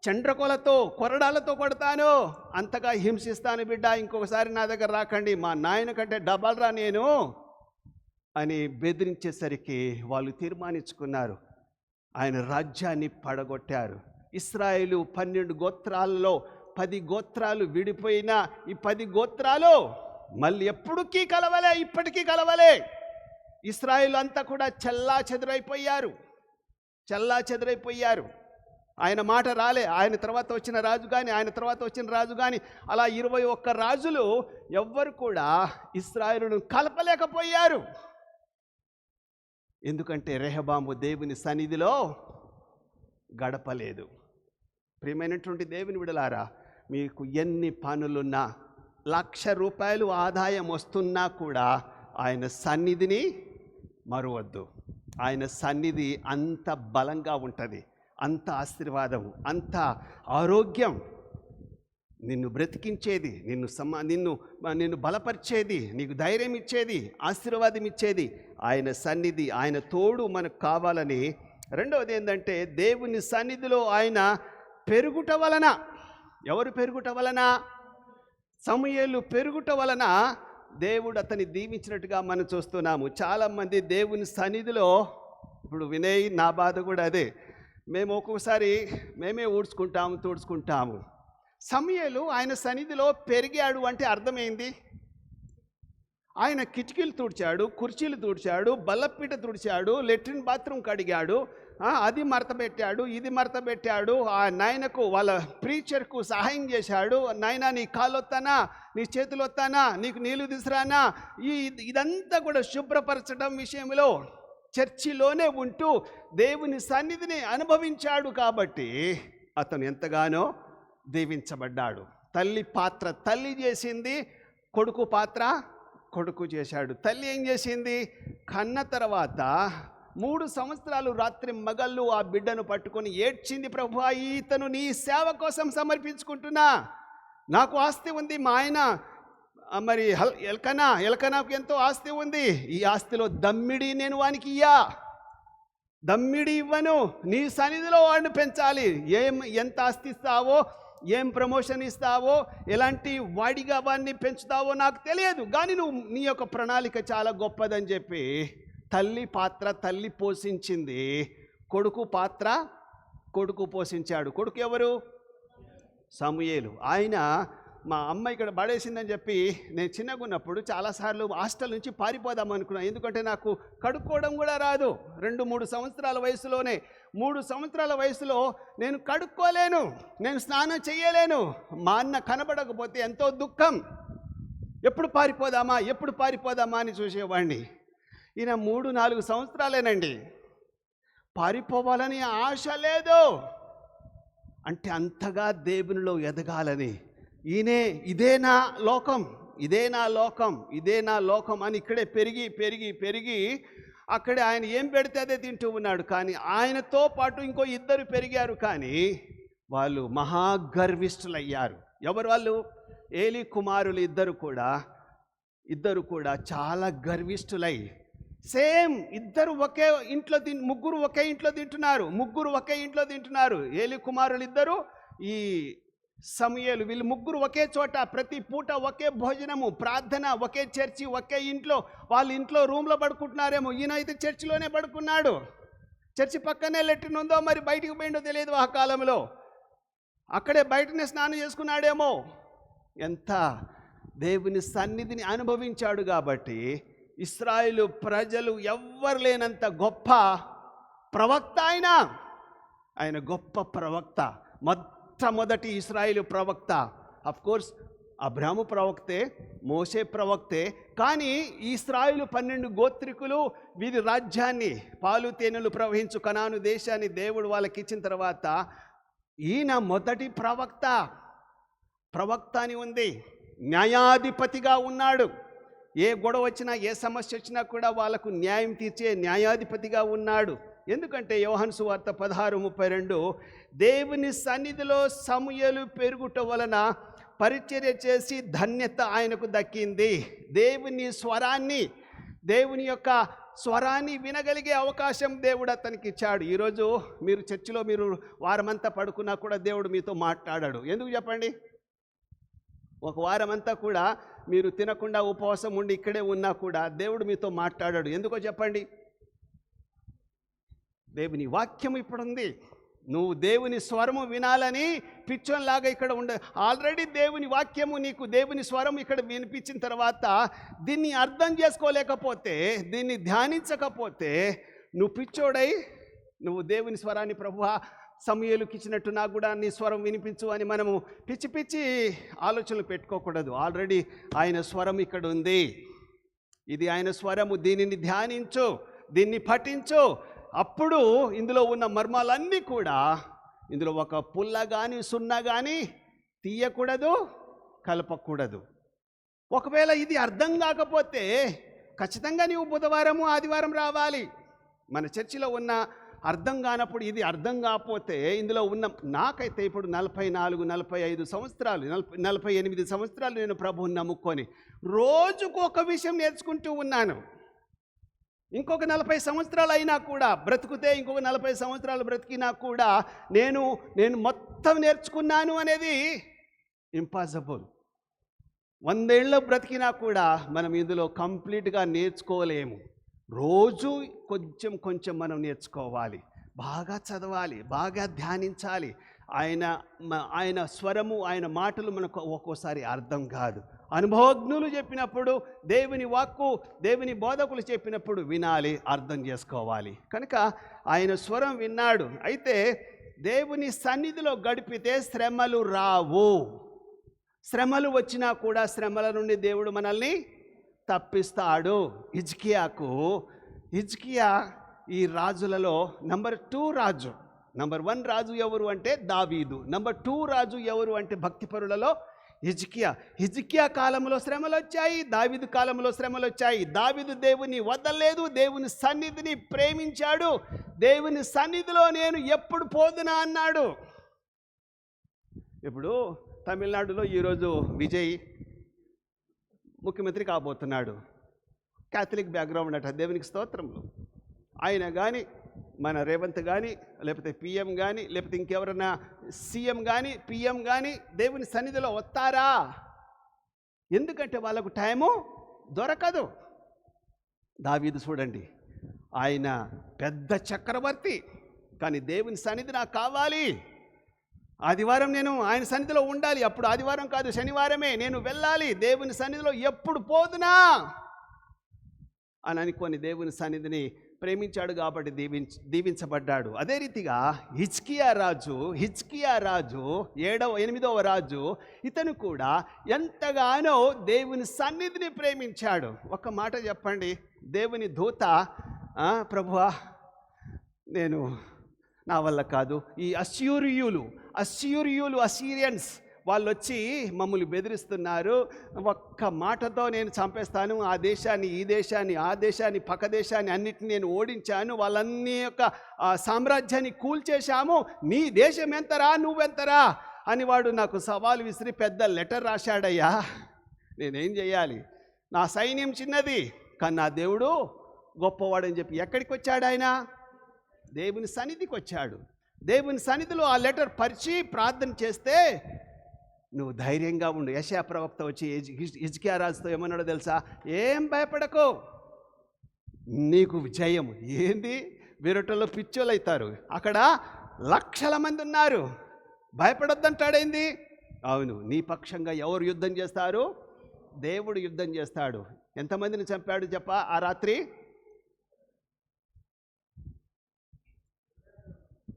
Speaker 1: చండ్రకొలతో కొరడాలతో కొడతాను, అంతగా హింసిస్తాను బిడ్డ, ఇంకొకసారి నా దగ్గర రాకండి, మా నాయన కంటే డబల్ రా నేను అని బెదిరించేసరికి వాళ్ళు తీర్మానించుకున్నారు. ఆయన రాజ్యాన్ని పడగొట్టారు. ఇశ్రాయేలు 12 గోత్రాలలో 10 గోత్రాలు విడిపోయినా ఈ 10 గోత్రాలు మళ్ళీ ఎప్పటికీ కలవలే, ఇప్పటికీ కలవలే. ఇశ్రాయేలు అంతా కూడా చెల్లా చెదరైపోయారు. ఆయన మాట రాలే. ఆయన తర్వాత వచ్చిన రాజు కానీ అలా 21 రాజులు ఎవ్వరు కూడా ఇశ్రాయేలును కలపలేకపోయారు. ఎందుకంటే రెహబాము దేవుని సన్నిధిలో గడపలేదు. ప్రియమైనటువంటి దేవుని విడలారా, మీకు ఎన్ని పనులున్నా, 1,00,000 రూపాయలు ఆదాయం వస్తున్నా కూడా ఆయన సన్నిధిని మరువద్దు. ఆయన సన్నిధి అంత బలంగా ఉంటుంది, అంత ఆశీర్వాదం, అంత ఆరోగ్యం, నిన్ను బ్రతికించేది, నిన్ను బలపరిచేది, నీకు ధైర్యం ఇచ్చేది, ఆశీర్వాదం ఇచ్చేది ఆయన సన్నిధి. ఆయన తోడు మనకు కావాలని. రెండవది ఏంటంటే దేవుని సన్నిధిలో ఆయన పెరుగుట వలన. ఎవరు పెరుగుట వలన? సమూయేలు పెరుగుట వలన దేవుడు అతన్ని దీవించినట్టుగా మనం చూస్తున్నాము. చాలామంది దేవుని సన్నిధిలో, ఇప్పుడు వినయ్, నా బాధ కూడా అదే, మేము ఒక్కొక్కసారి మేమే తుడుచుకుంటాము. సమూయేలు ఆయన సన్నిధిలో పెరిగాడు అంటే అర్థమైంది. ఆయన కిటికీలు తుడిచాడు, కుర్చీలు తుడిచాడు, బల్లపీట తుడిచాడు, లెట్రిన్ బాత్రూమ్ కడిగాడు, అది మడత పెట్టాడు, ఇది మడత పెట్టాడు. ఆ నాయనకు, వాళ్ళ ప్రీచర్కు సహాయం చేశాడు. నాయన నీ కాళ్ళు వస్తానా, నీ చేతులు వస్తానా, నీకు నీళ్లు తీసురానా, ఇదంతా కూడా శుభ్రపరచడం విషయంలో చర్చిలోనే ఉంటూ దేవుని సన్నిధిని అనుభవించాడు. కాబట్టి అతను ఎంతగానో దీవించబడ్డాడు. తల్లి పాత్ర తల్లి చేసింది, కొడుకు పాత్ర కొడుకు చేశాడు. తల్లి ఏం చేసింది? కన్న తర్వాత 3 సంవత్సరాలు రాత్రి మగళ్ళు ఆ బిడ్డను పట్టుకొని ఏడ్చింది. ప్రభువా, ఇతను నీ సేవ కోసం సమర్పించుకుంటున్నా, నాకు ఆస్తి ఉంది, మా ఆయన మరి ఎల్కనాకు ఎంతో ఆస్తి ఉంది, ఈ ఆస్తిలో దమ్మిడి నేను వానికి దమ్మిడి ఇవ్వను, నీ సన్నిధిలో వాడిని పెంచాలి. ఎంత ఆస్తి ఇస్తావో, ఏం ప్రమోషన్ ఇస్తావో, ఎలాంటి వాడిగా వాడిని పెంచుతావో నాకు తెలియదు, కానీ నీ యొక్క ప్రణాళిక చాలా గొప్పదని చెప్పి తల్లి పాత్ర తల్లి పోషించింది, కొడుకు పాత్ర కొడుకు పోషించాడు. కొడుకు ఎవరు? సమూయేలు. ఆయన మా అమ్మ ఇక్కడ పడేసిందని చెప్పి నేను చిన్నగా ఉన్నప్పుడు చాలాసార్లు హాస్టల్ నుంచి పారిపోదాం అనుకున్నాను. ఎందుకంటే నాకు కడుక్కోవడం కూడా రాదు. 2-3 సంవత్సరాల వయసులోనే, 3 సంవత్సరాల వయసులో నేను కడుక్కోలేను, నేను స్నానం చేయలేను. మా అన్న కనబడకపోతే ఎంతో దుఃఖం. ఎప్పుడు పారిపోదామా అని చూసేవాడిని. ఈయన 3-4 సంవత్సరాలేనండి, పారిపోవాలని ఆశ లేదు. అంటే అంతగా దేవునిలో ఎదగాలని, ఇదే నా లోకం అని ఇక్కడే పెరిగి అక్కడే ఆయన ఏం పెడితే అదే తింటూ ఉన్నాడు. కానీ ఆయనతో పాటు ఇంకో 2 పెరిగారు, కానీ వాళ్ళు మహాగర్విష్ఠులయ్యారు. ఎవరు వాళ్ళు? ఏలీ కుమారులు ఇద్దరు కూడా చాలా గర్విష్ఠులై, సేమ్ ఇద్దరు ఒకే ఇంట్లో ముగ్గురు ఒకే ఇంట్లో తింటున్నారు. ఏలీ కుమారులు ఇద్దరు, ఈ సమూయేలు, వీళ్ళు ముగ్గురు ఒకే చోట, ప్రతి పూట ఒకే భోజనము, ప్రార్థన, ఒకే చర్చి, ఒకే ఇంట్లో. వాళ్ళ ఇంట్లో రూమ్లో పడుకుంటున్నారేమో, ఈయన అయితే చర్చిలోనే పడుకున్నాడు. చర్చి పక్కనే లెట్రిన్ ఉందో మరి బయటికి పోయిండో తెలియదు ఆ కాలంలో. అక్కడే బయటనే స్నానం చేసుకున్నాడేమో. ఎంత దేవుని సన్నిధిని అనుభవించాడు. కాబట్టి ఇశ్రాయేలు ప్రజలు ఎవ్వరు లేనంత గొప్ప ప్రవక్త ఆయన గొప్ప ప్రవక్త. మొట్టమొదటి ఇశ్రాయేలు ప్రవక్త. అఫ్కోర్స్ అబ్రాము ప్రవక్తే, మోషే ప్రవక్తే, కానీ ఇశ్రాయేలు 12 గోత్రికులు వీరి రాజ్యాన్ని, పాలు తేనెలు ప్రవహించు కనాను దేశాన్ని దేవుడు వాళ్ళకి ఇచ్చిన తర్వాత ఈయన మొదటి ప్రవక్త అని ఉంది. న్యాయాధిపతిగా ఉన్నాడు. ఏ గొడవ వచ్చినా, ఏ సమస్య వచ్చినా కూడా వాళ్ళకు న్యాయం తీర్చే న్యాయాధిపతిగా ఉన్నాడు. ఎందుకంటే యోహాను సువార్త 16:32 దేవుని సన్నిధిలో సమూయేలు పెరుగుట వలన పరిచర్య చేసి ధన్యత ఆయనకు దక్కింది. దేవుని యొక్క స్వరాన్ని వినగలిగే అవకాశం దేవుడు అతనికి ఇచ్చాడు. ఈరోజు మీరు చర్చిలో మీరు వారమంతా పడుకున్నా కూడా దేవుడు మీతో మాట్లాడాడు. ఎందుకు చెప్పండి? ఒక వారమంతా కూడా మీరు తినకుండా ఉపవాసం ఉండి ఇక్కడే ఉన్నా కూడా దేవుడు మీతో మాట్లాడాడు. ఎందుకో చెప్పండి? దేవుని వాక్యం ఇప్పుడుంది. నువ్వు దేవుని స్వరము వినాలని పిచ్చోన్లాగా ఇక్కడ ఆల్రెడీ దేవుని వాక్యము నీకు, దేవుని స్వరం ఇక్కడ వినిపించిన తర్వాత దీన్ని అర్థం చేసుకోలేకపోతే, దీన్ని ధ్యానించకపోతే నువ్వు పిచ్చోడై నువ్వు దేవుని స్వరాన్ని ప్రభువా సమూయేలుకి ఇచ్చినట్టు నాకు కూడా నీ స్వరం వినిపించు అని మనము పిచ్చి పిచ్చి ఆలోచనలు పెట్టుకోకూడదు. ఆల్రెడీ ఆయన స్వరం ఇక్కడ ఉంది. ఇది ఆయన స్వరము. దీనిని ధ్యానించు, దీన్ని పఠించు. అప్పుడు ఇందులో ఉన్న మర్మాలన్నీ కూడా, ఇందులో ఒక పుల్ల కానీ సున్న కానీ తీయకూడదు, కలపకూడదు. ఒకవేళ ఇది అర్థం కాకపోతే ఖచ్చితంగా నీవు బుధవారము ఆదివారం రావాలి. మన చర్చిలో ఉన్న అర్థం కానప్పుడు, ఇది అర్థం కాకపోతే ఇందులో ఉన్న, నాకైతే ఇప్పుడు 44, 45 సంవత్సరాలు, 48 సంవత్సరాలు నేను ప్రభువుని నమ్ముకొని రోజుకు ఒక విషయం నేర్చుకుంటూ ఉన్నాను. ఇంకొక 40 సంవత్సరాలు అయినా కూడా బ్రతుకుతే, ఇంకొక 40 సంవత్సరాలు బ్రతికినా కూడా నేను మొత్తం నేర్చుకున్నాను అనేది ఇంపాసిబుల్. 100 ఏళ్ళు బ్రతికినా కూడా మనం ఇందులో కంప్లీట్గా నేర్చుకోలేము. రోజు కొంచెం మనం నేర్చుకోవాలి, బాగా చదవాలి, బాగా ధ్యానించాలి. ఆయన స్వరము, ఆయన మాటలు మనకు ఒక్కోసారి అర్థం కాదు. అనుభవజ్ఞులు చెప్పినప్పుడు, దేవుని వాక్కు, దేవుని బోధకులు చెప్పినప్పుడు వినాలి, అర్థం చేసుకోవాలి. కనుక ఆయన స్వరం విన్నాడు. అయితే దేవుని సన్నిధిలో గడిపితే శ్రమలు రావు. శ్రమలు వచ్చినా కూడా శ్రమల నుండి దేవుడు మనల్ని తప్పిస్తాడు. హిజ్కియా ఈ రాజులలో నంబర్ 2 రాజు. నంబర్ 1 రాజు ఎవరు అంటే దావీదు. నంబర్ 2 రాజు ఎవరు అంటే భక్తిపరులలో హిజ్కియా కాలంలో శ్రమలు వచ్చాయి, దావీదు కాలంలో శ్రమలు వచ్చాయి. దావీదు దేవుని వదలలేదు, దేవుని సన్నిధిని ప్రేమించాడు. దేవుని సన్నిధిలో నేను ఎప్పుడు పోదునా అన్నాడు. ఇప్పుడు తమిళనాడులో ఈరోజు విజయ్ ముఖ్యమంత్రి కాబోతున్నాడు. క్యాథలిక్ బ్యాక్గ్రౌండ్ అట. దేవునికి స్తోత్రములు. ఆయన కానీ, మన రేవంత్ కానీ, లేకపోతే పిఎం కానీ, లేకపోతే ఇంకెవరన్నా సీఎం కానీ, పిఎం కానీ దేవుని సన్నిధిలో వస్తారా? ఎందుకంటే వాళ్ళకు టైము దొరకదు. దావీదు చూడండి, ఆయన పెద్ద చక్రవర్తి, కానీ దేవుని సన్నిధి నాకు కావాలి. ఆదివారం నేను ఆయన సన్నిధిలో ఉండాలి. అప్పుడు ఆదివారం కాదు, శనివారమే నేను వెళ్ళాలి. దేవుని సన్నిధిలో ఎప్పుడు పోదునా అని అనుకొని దేవుని సన్నిధిని ప్రేమించాడు కాబట్టి దీవించబడ్డాడు. అదే రీతిగా హిజ్కియా రాజు 8వ రాజు, ఇతను కూడా ఎంతగానో దేవుని సన్నిధిని ప్రేమించాడు. ఒక మాట చెప్పండి, దేవుని దూత, ప్రభువా నా వల్ల కాదు, ఈ అసీరియన్స్ వాళ్ళు వచ్చి మమ్మల్ని బెదిరిస్తున్నారు, ఒక్క మాటతో నేను చంపేస్తాను, ఆ దేశాన్ని, ఈ దేశాన్ని, ఆ దేశాన్ని, పక్క దేశాన్ని అన్నిటిని నేను ఓడించాను, వాళ్ళన్ని యొక్క సామ్రాజ్యాన్ని కూల్చేశాము, నీ దేశం ఎంతరా, నువ్వెంతరా అని వాడు నాకు సవాలు విసిరి పెద్ద లెటర్ రాశాడయ్యా. నేనేం చేయాలి? నా సైన్యం చిన్నది, కానీ నా దేవుడు గొప్పవాడని చెప్పి ఎక్కడికి వచ్చాడు ఆయన? దేవుని సన్నిధికి వచ్చాడు. దేవుని సన్నిధిలో ఆ లెటర్ పరిచి ప్రార్థన చేస్తే నువ్వు ధైర్యంగా ఉండు. యెషయా ప్రవక్త వచ్చి హిజ్కియా రాజుతో ఏమన్నాడో తెలుసా? ఏం భయపడకు, నీకు విజయం. ఏంది? విరటలో పిచ్చోళ్ళు అవుతారు, అక్కడ లక్షల మంది ఉన్నారు, భయపడొద్దంటాడేంది? అవును, నీ పక్షంగా ఎవరు యుద్ధం చేస్తారు? దేవుడు యుద్ధం చేస్తాడు. ఎంతమందిని చంపాడు చెప్ప ఆ రాత్రి?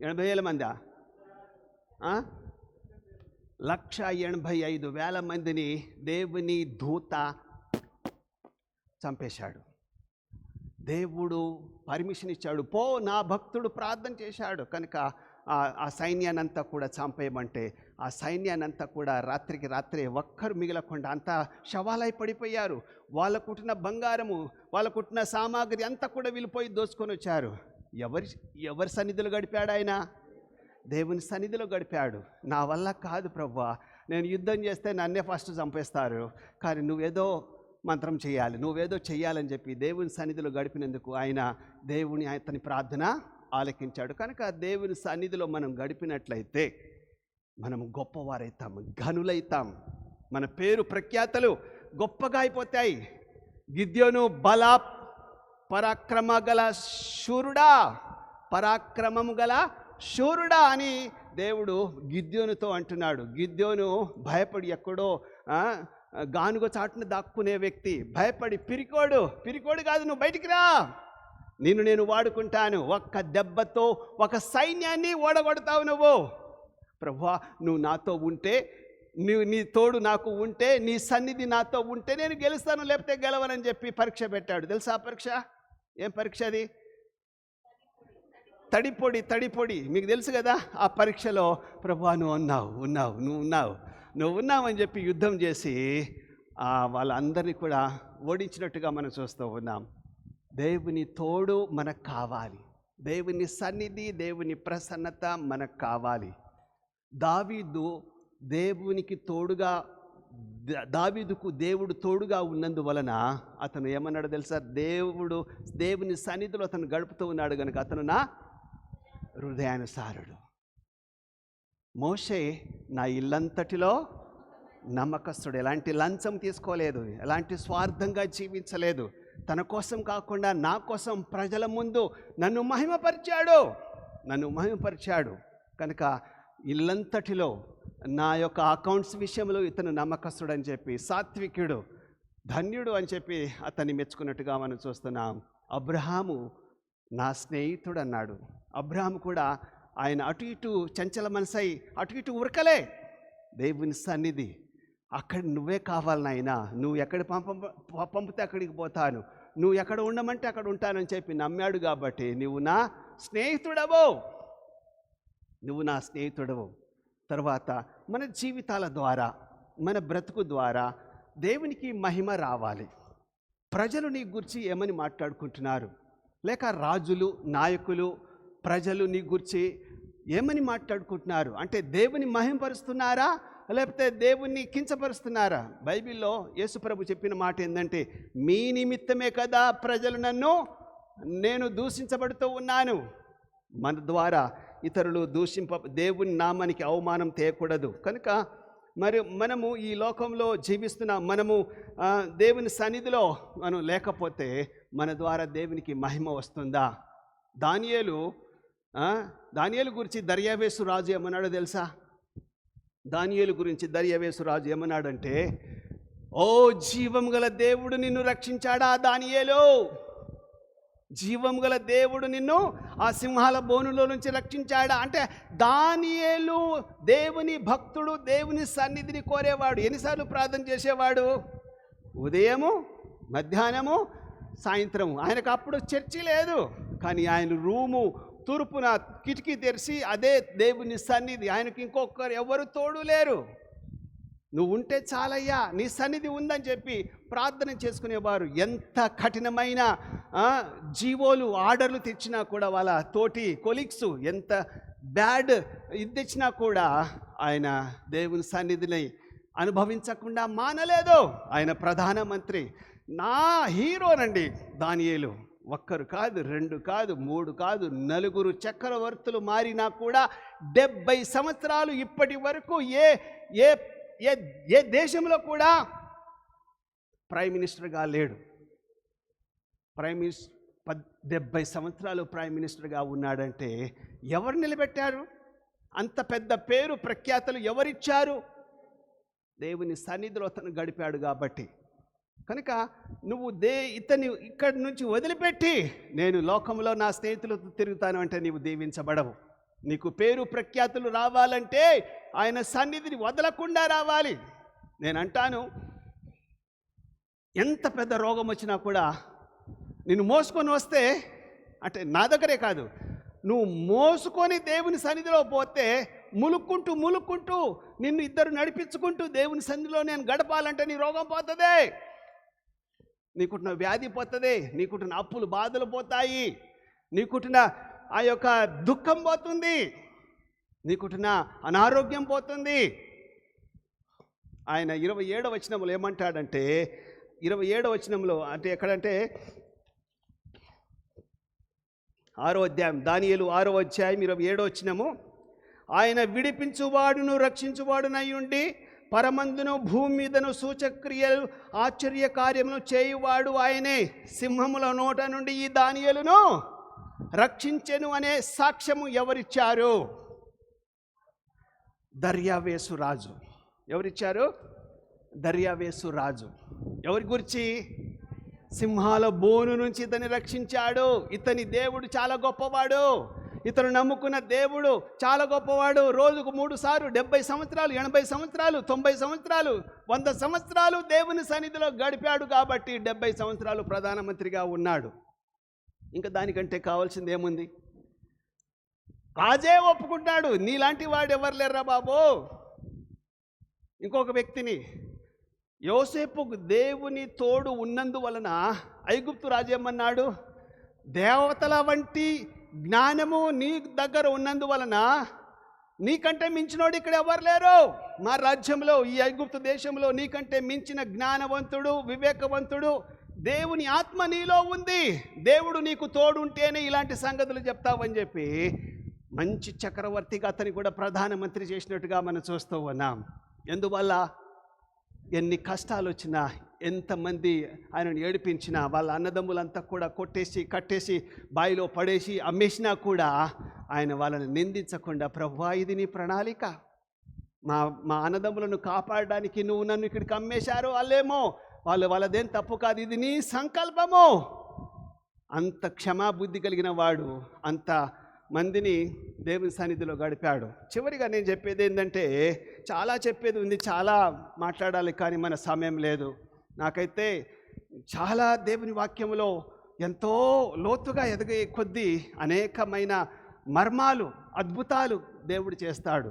Speaker 1: 80,000 మందా? 185,000 మందిని దేవుని దూత చంపేశాడు. దేవుడు పర్మిషన్ ఇచ్చాడు, పో, నా భక్తుడు ప్రార్థన చేశాడు కనుక ఆ సైన్యానంతా కూడా చంపేయమంటే ఆ సైన్యానంతా కూడా రాత్రికి రాత్రే ఒక్కరు మిగలకుండా అంతా శవాలై పడిపోయారు. వాళ్ళ కుట్టిన బంగారము, వాళ్ళ కుట్టిన సామాగ్రి అంతా కూడా వెళ్ళిపోయి దోచుకొని వచ్చారు. ఎవరి సన్నిధిలో గడిపాడు ఆయన? దేవుని సన్నిధిలో గడిపాడు. నా వల్ల కాదు ప్రభువా, నేను యుద్ధం చేస్తే నన్నే ఫస్ట్ చంపేస్తారు, కానీ నువ్వేదో మంత్రం చేయాలి, నువ్వేదో చెయ్యాలని చెప్పి దేవుని సన్నిధిలో గడిపినందుకు దేవుని అతని ప్రార్థన ఆలకించాడు. కనుక దేవుని సన్నిధిలో మనం గడిపినట్లయితే మనం గొప్పవారైతాం, ఘనులైతాం, మన పేరు ప్రఖ్యాతలు గొప్పగా అయిపోతాయి. గిద్యోను బల పరాక్రమ గల శూరుడా, పరాక్రమము గల శూరుడా అని దేవుడు గిద్యోనుతో అంటున్నాడు. గిద్యోను భయపడి ఎక్కడో గానుగ చాటున దాక్కునే వ్యక్తి, భయపడి పిరికోడు కాదు, నువ్వు బయటికి రా, నేను వాడుకుంటాను, ఒక్క దెబ్బతో ఒక సైన్యాన్ని ఓడగొడతావు నువ్వు. ప్రభువా, నువ్వు నాతో ఉంటే, నీ తోడు నాకు ఉంటే, నీ సన్నిధి నాతో ఉంటే నేను గెలుస్తాను, లేకపోతే గెలవనని చెప్పి పరీక్ష పెట్టాడు. తెలుసా పరీక్ష? ఏం పరీక్ష అది? తడిపొడి. మీకు తెలుసు కదా ఆ పరీక్షలో ప్రభువా నువ్వు ఉన్నావు అని చెప్పి యుద్ధం చేసి వాళ్ళందరినీ కూడా ఓడించినట్టుగా మనం చూస్తూ ఉన్నాం. దేవుని తోడు మనకు కావాలి, దేవుని సన్నిధి, దేవుని ప్రసన్నత మనకు కావాలి. దావీదుకు దేవుడు తోడుగా ఉన్నందువలన అతను ఏమన్నాడు తెలుసా? దేవుని సన్నిధిలో అతను గడుపుతూ ఉన్నాడు కనుక అతను నా హృదయానుసారుడు. మోషే నా ఇల్లంతటిలో నమ్మకస్తుడు, ఎలాంటి లంచం తీసుకోలేదు, ఎలాంటి స్వార్థంగా జీవించలేదు, తన కోసం కాకుండా నా కోసం ప్రజల ముందు నన్ను మహిమపరిచాడు. కనుక ఇల్లంతటిలో నా యొక్క అకౌంట్స్ విషయంలో ఇతను నమ్మకస్తుడు అని చెప్పి, సాత్వికుడు, ధన్యుడు అని చెప్పి అతన్ని మెచ్చుకున్నట్టుగా మనం చూస్తున్నాం. అబ్రహాము నా స్నేహితుడు అన్నాడు. అబ్రహాము కూడా ఆయన అటు ఇటు చంచల మనసై అటు ఇటు ఉరకలే. దేవుని సన్నిధి, అక్కడ నువ్వే కావాలి నాయనా, నువ్వు ఎక్కడ పంపితే అక్కడికి పోతాను, నువ్వు ఎక్కడ ఉండమంటే అక్కడ ఉంటానని చెప్పి నమ్మాడు. కాబట్టి నువ్వు నా స్నేహితుడవు. తర్వాత మన జీవితాల ద్వారా, మన బ్రతుకు ద్వారా దేవునికి మహిమ రావాలి. ప్రజలు నీ గురించి ఏమని మాట్లాడుకుంటున్నారు, లేక రాజులు, నాయకులు, ప్రజలు నీ గురించి ఏమని మాట్లాడుకుంటున్నారు అంటే దేవుని మహిమపరుస్తున్నారా లేకపోతే దేవుణ్ణి కించపరుస్తున్నారా? బైబిల్లో యేసుప్రభు చెప్పిన మాట ఏంటంటే, మీ నిమిత్తమే కదా ప్రజలు నేను దూషించబడుతూ ఉన్నాను. మన ద్వారా ఇతరులు దేవుని నామానికి అవమానం తేయకూడదు. కనుక మనము ఈ లోకంలో జీవిస్తున్నాం, మనము దేవుని సన్నిధిలో మనం లేకపోతే మన ద్వారా దేవునికి మహిమ వస్తుందా? దానియేలు గురించి దర్యావేసు రాజు ఏమన్నాడో తెలుసా? దానియేలు గురించి దర్యావేసు రాజు ఏమన్నాడంటే, ఓ జీవం గల దేవుడు నిన్ను రక్షించాడా దానియేలు? జీవం గల దేవుడు నిన్ను ఆ సింహాల బోనులో నుంచి రక్షించాడా? అంటే దానియేలు దేవుని భక్తుడు, దేవుని సన్నిధిని కోరేవాడు. ఎన్నిసార్లు ప్రార్థన చేసేవాడు? ఉదయము, మధ్యాహ్నము, సాయంత్రము. ఆయనకు అప్పుడు చర్చి లేదు, కానీ ఆయన రూము తూర్పున కిటికీ తెరిచి అదే దేవుని సన్నిధి. ఆయనకి ఇంకొకరు ఎవరు తోడు లేరు. నువ్వు ఉంటే చాలయ్యా, నీ సన్నిధి ఉందని చెప్పి ప్రార్థన చేసుకునేవారు. ఎంత కఠినమైన జీవోలు, ఆర్డర్లు తెచ్చినా కూడా, వాళ్ళ తోటి కొలీగ్స్ ఎంత బ్యాడ్ ఇది తెచ్చినా కూడా ఆయన దేవుని సన్నిధిని అనుభవించకుండా మానలేదు. ఆయన ప్రధానమంత్రి, నా హీరోనండి దానియేలు. ఒక్కరు కాదు, 2 కాదు, 3 కాదు, 4 చక్రవర్తులు మారినా కూడా 70 సంవత్సరాలు ఇప్పటి వరకు ఏ దేశంలో కూడా ప్రైమ్ మినిస్టర్గా లేడు. 70 సంవత్సరాలు ప్రైమ్ మినిస్టర్గా ఉన్నాడంటే ఎవరు నిలబెట్టారు? అంత పెద్ద పేరు ప్రఖ్యాతలు ఎవరిచ్చారు? దేవుని సన్నిధిలో అతను గడిపాడు కాబట్టి. కనుక నువ్వు ఇతన్ని ఇక్కడి నుంచి వదిలిపెట్టి నేను లోకంలో నా స్నేహితులతో తిరుగుతాను అంటే నీవు దీవించబడవు. నీకు పేరు ప్రఖ్యాతులు రావాలంటే ఆయన సన్నిధిని వదలకుండా రావాలి. నేను అంటాను, ఎంత పెద్ద రోగం వచ్చినా కూడా నిన్ను మోసుకొని వస్తే, అంటే నా దగ్గరే కాదు, నువ్వు మోసుకొని దేవుని సన్నిధిలో పోతే ములుక్కుంటూ నిన్ను ఇద్దరు నడిపించుకుంటూ దేవుని సన్నిధిలో నేను గడపాలంటే నీ రోగం పోతుంది, నీకుంటున్న వ్యాధి పోతుంది, నీకుంటున్న అప్పులు బాధలు పోతాయి, నీకుంటున్న ఆ యొక్క దుఃఖం పోతుంది, నీకుంటున్న అనారోగ్యం పోతుంది. ఆయన 27వ వచనంలో ఏమంటాడంటే, 27వ వచనంలో అంటే ఎక్కడంటే 6వ అధ్యాయం, దానియేలు 6వ అధ్యాయం 27వ వచనము, ఆయన విడిపించువాడును రక్షించువాడునై ఉండి పరమందును భూమి మీదను సూచక్రియలు ఆశ్చర్య కార్యములు చేయువాడు ఆయనే. సింహముల నోట నుండి ఈ దానియేలును రక్షించెను అనే సాక్ష్యము ఎవరిచ్చారు? దర్యావేసు రాజు. ఎవరిచ్చారు? దర్యావేసు రాజు. ఎవరి గురించి? సింహాల బోను నుంచి ఇతన్ని రక్షించాడు. ఇతని దేవుడు చాలా గొప్పవాడు, ఇతను నమ్ముకున్న దేవుడు చాలా గొప్పవాడు. రోజుకు 3 సార్లు 70 సంవత్సరాలు, 80 సంవత్సరాలు, 90 సంవత్సరాలు, 100 సంవత్సరాలు దేవుని సన్నిధిలో గడిపాడు కాబట్టి 70 సంవత్సరాలు ప్రధానమంత్రిగా ఉన్నాడు. ఇంకా దానికంటే కావాల్సింది ఏముంది? రాజే ఒప్పుకుంటాడు, నీలాంటి వాడు ఎవరు లేరా బాబు. ఇంకొక వ్యక్తిని, యోసేపుకు దేవుని తోడు ఉన్నందువలన ఐగుప్తు రాజు ఏమన్నాడు? దేవతల వంటి జ్ఞానము నీ దగ్గర ఉన్నందువలన నీకంటే మించినోడు ఇక్కడ ఎవరు లేరు. మా రాజ్యంలో, ఈ ఐగుప్తు దేశంలో నీకంటే మించిన జ్ఞానవంతుడు, వివేకవంతుడు, దేవుని ఆత్మ నీలో ఉంది. దేవుడు నీకు తోడుంటేనే ఇలాంటి సంగతులు చెప్తావని చెప్పి మంచి చక్రవర్తిగా అతని కూడా ప్రధానమంత్రి చేసినట్టుగా మనం చూస్తూ ఉన్నాం. ఎందువల్ల? ఎన్ని కష్టాలు వచ్చినా, ఎంతమంది ఆయనను ఏడిపించినా, వాళ్ళ అన్నదమ్ములంతా కూడా కొట్టేసి కట్టేసి బావిలో పడేసి అమ్మేసినా కూడా ఆయన వాళ్ళని నిందించకుండా, ప్రభువా ఇది నీ ప్రణాళిక, మా అన్నదమ్ములను కాపాడడానికి నువ్వు నన్ను ఇక్కడికి అమ్మేశారు, వాళ్ళేమో వాళ్ళదేం తప్పు కాదు, ఇది నీ సంకల్పము. అంత క్షమాబుద్ధి కలిగిన వాడు అంత మందిని దేవుని సన్నిధిలో గడిపాడు. చివరిగా నేను చెప్పేది ఏంటంటే, చాలా చెప్పేది ఉంది, చాలా మాట్లాడాలి, కానీ మన సమయం లేదు. నాకైతే చాలా దేవుని వాక్యంలో ఎంతో లోతుగా ఎదిగే కొద్దీ అనేకమైన మర్మాలు, అద్భుతాలు దేవుడు చేస్తాడు.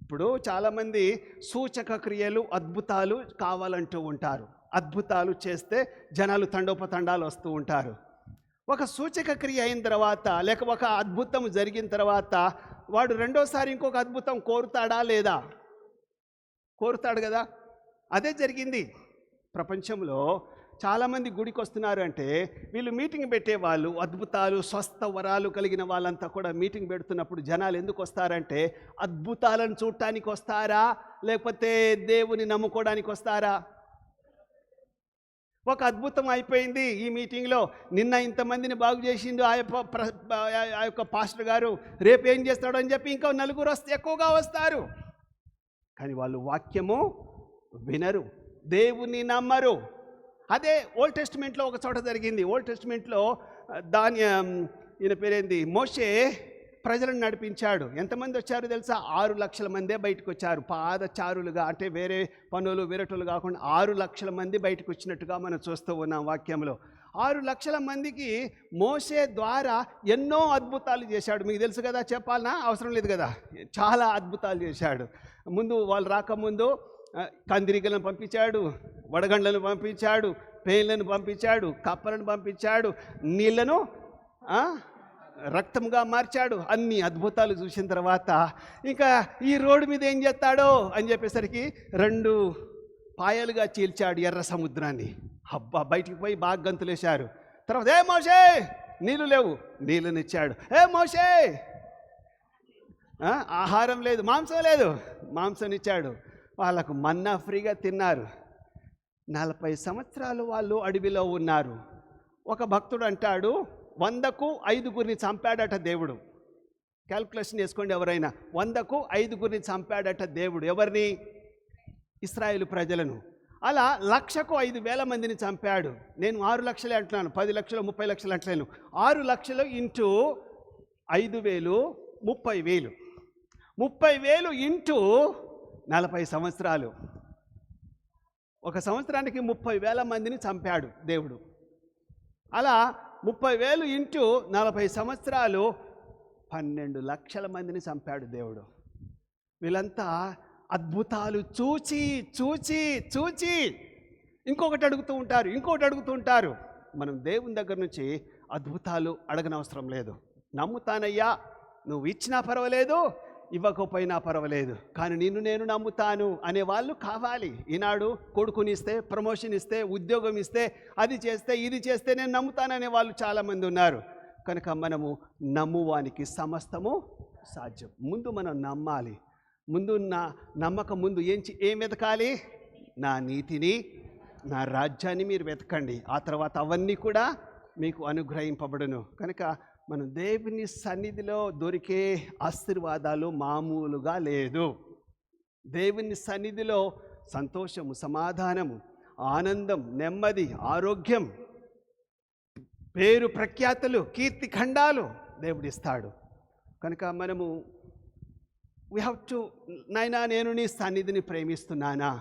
Speaker 1: ఇప్పుడు చాలామంది సూచక క్రియలు, అద్భుతాలు కావాలంటూ ఉంటారు. అద్భుతాలు చేస్తే జనాలు తండోపతండాలు వస్తూ ఉంటారు. ఒక సూచక క్రియ అయిన తర్వాత, లేక ఒక అద్భుతం జరిగిన తర్వాత వాడు రెండోసారి ఇంకొక అద్భుతం కోరుతాడా? లేదా? కోరుతాడు కదా. అదే జరిగింది. ప్రపంచంలో చాలామంది గుడికి వస్తున్నారు అంటే, వీళ్ళు మీటింగ్ పెట్టేవాళ్ళు, అద్భుతాలు, స్వస్థ వరాలు కలిగిన వాళ్ళంతా కూడా మీటింగ్ పెడుతున్నప్పుడు జనాలు ఎందుకు వస్తారంటే, అద్భుతాలను చూడటానికి వస్తారా, లేకపోతే దేవుని నమ్ముకోవడానికి వస్తారా? ఒక అద్భుతం అయిపోయింది ఈ మీటింగ్లో, నిన్న ఇంతమందిని బాగు చేసిండు ఆ యొక్క పాస్టర్ గారు, రేపు ఏం చేస్తాడు అని చెప్పి ఇంకా నలుగురు ఎక్కువగా వస్తారు. కానీ వాళ్ళు వాక్యము వినరు, దేవుని నమ్మరు. అదే ఓల్డ్ టెస్టిమెంట్లో ఒక చోట జరిగింది. ఓల్డ్ టెస్టిమెంట్లో ఈయన పేరేంది, మోషే ప్రజలను నడిపించాడు. ఎంతమంది వచ్చారు తెలుసా? 6 లక్షల మందే బయటకు వచ్చారు, పాదచారులుగా. అంటే వేరే పనులు వేరేటోళ్ళు కాకుండా 6 లక్షల మంది బయటకు వచ్చినట్టుగా మనం చూస్తూ ఉన్నాం వాక్యంలో. 6 లక్షల మందికి మోషే ద్వారా ఎన్నో అద్భుతాలు చేశాడు. మీకు తెలుసు కదా, చెప్పాలనా అవసరం లేదు కదా. చాలా అద్భుతాలు చేశాడు. ముందు వాళ్ళు రాకముందు కందిరీగలను పంపించాడు, వడగండ్లను పంపించాడు, పేన్లను పంపించాడు, కప్పలను పంపించాడు, నీళ్లను రక్తంగా మార్చాడు. అన్ని అద్భుతాలు చూసిన తర్వాత ఇంకా ఈ రోడ్డు మీద ఏం చేస్తాడో అని చెప్పేసరికి 2 పాయలుగా చీల్చాడు ఎర్ర సముద్రాన్ని. అబ్బా, బయటికి పోయి బాగా గంతులేశారు. తర్వాత ఏ మోషే నీళ్ళు లేవు, నీళ్ళనిచ్చాడు. ఏ మోషే ఆహారం లేదు, మాంసం లేదు, మాంసనిచ్చాడు. వాళ్ళకు మన్నా ఫ్రీగా తిన్నారు. 40 సంవత్సరాలు వాళ్ళు అడవిలో ఉన్నారు. ఒక భక్తుడు అంటాడు, 100కు 5గురిని చంపాడట దేవుడు. క్యాల్కులేషన్ వేసుకోండి ఎవరైనా. 100కు 5గురిని చంపాడట దేవుడు. ఎవరిని? ఇశ్రాయేలు ప్రజలను. అలా 1,00,000కు 5,000 మందిని చంపాడు. నేను 6 లక్షలే అంటున్నాను, 10 లక్షలు 30 లక్షలు అంటలేను. 6 లక్షలు ఇంటూ 5,000 30,000. 30,000 ఇంటూ 40 సంవత్సరాలు. ఒక సంవత్సరానికి 30,000 మందిని చంపాడు దేవుడు. అలా 30,000 ఇంటూ 40 సంవత్సరాలు 12 లక్షల మందిని చంపాడు దేవుడు. వీళ్ళంతా అద్భుతాలు చూచి చూచి చూచి ఇంకొకటి అడుగుతూ ఉంటారు. మనం దేవుని దగ్గర నుంచి అద్భుతాలు అడగనవసరం లేదు. నమ్ముతానయ్యా, నువ్వు ఇచ్చినా పర్వాలేదు, ఇవ్వకపోయినా పర్వాలేదు, కానీ నేను నమ్ముతాను అనే వాళ్ళు కావాలి. ఈనాడు కొడుకునిస్తే, ప్రమోషన్ ఇస్తే, ఉద్యోగం ఇస్తే, అది చేస్తే, ఇది చేస్తే నేను నమ్ముతాననే వాళ్ళు చాలామంది ఉన్నారు. కనుక మనము నమ్మువానికి సమస్తము సాధ్యం. ముందు మనం నమ్మాలి. ముందు నా నమ్మకం ముందు ఏం వెతకాలి? నా నీతిని, నా రాజ్యాన్ని మీరు వెతకండి. ఆ తర్వాత అవన్నీ కూడా మీకు అనుగ్రహింపబడును. కనుక మనం దేవుని సన్నిధిలో దొరికే ఆశీర్వాదాలు మామూలుగా లేదు. దేవుని సన్నిధిలో సంతోషము, సమాధానము, ఆనందం, నెమ్మది, ఆరోగ్యం, పేరు ప్రఖ్యాతులు, కీర్తి ఖండాలు దేవుడిస్తాడు. కనుక మనము వీ హ్యావ్ టు, నాయనా నేను నీ సన్నిధిని ప్రేమిస్తున్నానా?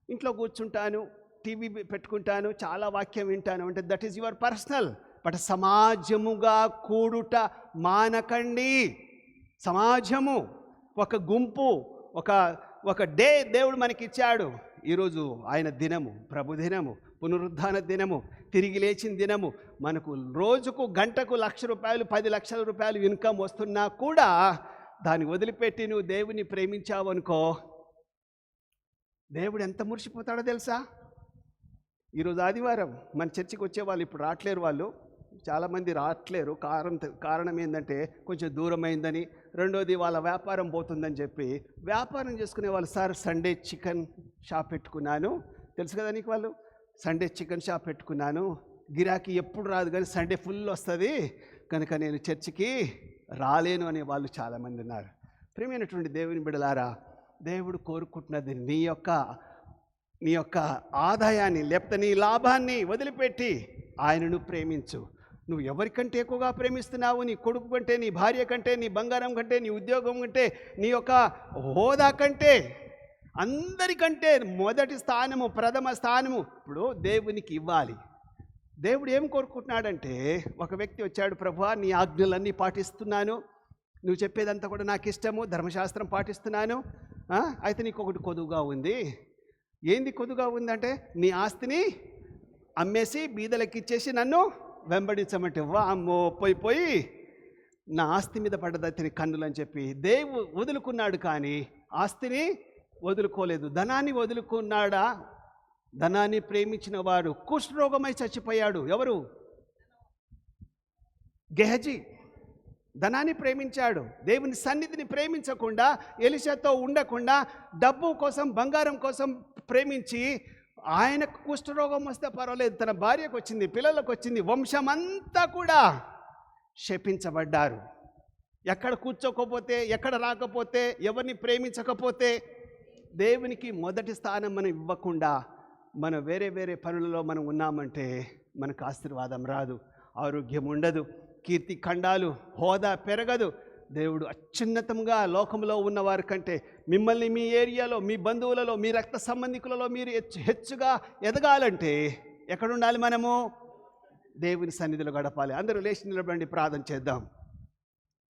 Speaker 1: ఇంట్లో కూర్చుంటాను, టీవీ పెట్టుకుంటాను, చాలా వాక్యం వింటాను అంటే that is your personal. But సమాజముగా కూడుట మానకండి. సమాజము, ఒక గుంపు, ఒక డే దేవుడు మనకిచ్చాడు. ఈరోజు ఆయన దినము, ప్రభు దినము, పునరుద్ధాన దినము, తిరిగి లేచిన దినము. మనకు రోజుకు గంటకు ₹1,00,000 10 లక్షల రూపాయలు ఇన్కమ్ వస్తున్నా కూడా దాన్ని వదిలిపెట్టి నువ్వు దేవుని ప్రేమించావు అనుకో, దేవుడు ఎంత మురిసిపోతాడో తెలుసా? ఈరోజు ఆదివారం మన చర్చికి వచ్చేవాళ్ళు ఇప్పుడు రావట్లేరు. వాళ్ళు చాలామంది రావట్లేరు. కారణం ఏంటంటే కొంచెం దూరమైందని, రెండోది వాళ్ళ వ్యాపారం పోతుందని చెప్పి వ్యాపారం చేసుకునే వాళ్ళు, సార్ సండే చికెన్ షాప్ పెట్టుకున్నాను, తెలుసు కదా నీకు, వాళ్ళు సండే చికెన్ షాప్ పెట్టుకున్నాను, గిరాకీ ఎప్పుడు రాదు కానీ సండే ఫుల్ వస్తుంది, కనుక నేను చర్చికి రాలేను అనే వాళ్ళు చాలామంది ఉన్నారు. ప్రియమైనటువంటి దేవుని బిడ్డలారా, దేవుడు కోరుకుంటున్నది నీ యొక్క ఆదాయాన్ని, లేకపోతే నీ లాభాన్ని వదిలిపెట్టి ఆయనను ప్రేమించు. నువ్వు ఎవరికంటే ఎక్కువగా ప్రేమిస్తున్నావు? నీ కొడుకు కంటే, నీ భార్య కంటే, నీ బంగారం కంటే, నీ ఉద్యోగం కంటే, నీ యొక్క హోదా కంటే, అందరికంటే మొదటి స్థానము, ప్రథమ స్థానము ఇప్పుడు దేవునికి ఇవ్వాలి. దేవుడు ఏం కోరుకుంటున్నాడంటే, ఒక వ్యక్తి వచ్చాడు, ప్రభువా నీ ఆజ్ఞలన్నీ పాటిస్తున్నాను, నువ్వు చెప్పేదంతా కూడా నాకు ఇష్టము, ధర్మశాస్త్రం పాటిస్తున్నాను, అయితే నీకు ఒకటి కొదువుగా ఉంది. ఏంది కొదువుగా ఉందంటే, నీ ఆస్తిని అమ్మేసి బీదలకి ఇచ్చేసి నన్ను వెంబడించమంటే, అమ్మో పోయి నా ఆస్తి మీద పడ్డది అతని కన్నులు అని చెప్పి దేవుడు వదులుకున్నాడు, కానీ ఆస్తిని వదులుకోలేదు. ధనాన్ని వదులుకున్నాడా? ధనాన్ని ప్రేమించిన వాడు కుష్ఠరోగమై చచ్చిపోయాడు. ఎవరు? గెహజీ ధనాన్ని ప్రేమించాడు. దేవుని సన్నిధిని ప్రేమించకుండా, ఎలీషాతో ఉండకుండా, డబ్బు కోసం, బంగారం కోసం ప్రేమించి, ఆయనకు కుష్ఠరోగం వస్తే పర్వాలేదు, తన భార్యకు వచ్చింది, పిల్లలకు వచ్చింది, వంశమంతా కూడా శపించబడ్డారు. ఎక్కడ కూర్చోకపోతే, ఎక్కడ రాకపోతే, ఎవరిని ప్రేమించకపోతే, దేవునికి మొదటి స్థానం మనం ఇవ్వకుండా మనం వేరే పనులలో మనం ఉన్నామంటే మనకు ఆశీర్వాదం రాదు, ఆరోగ్యం ఉండదు, కీర్తి ఖండాలు, హోదా పెరగదు. దేవుడు అత్యున్నతంగా లోకంలో ఉన్నవారి కంటే మిమ్మల్ని మీ ఏరియాలో, మీ బంధువులలో, మీ రక్త సంబంధికులలో మీరు హెచ్చుగా ఎదగాలంటే ఎక్కడుండాలి? మనము దేవుని సన్నిధిలో గడపాలి. అందరూ లేచి నిలబడండి, ప్రార్థన చేద్దాం.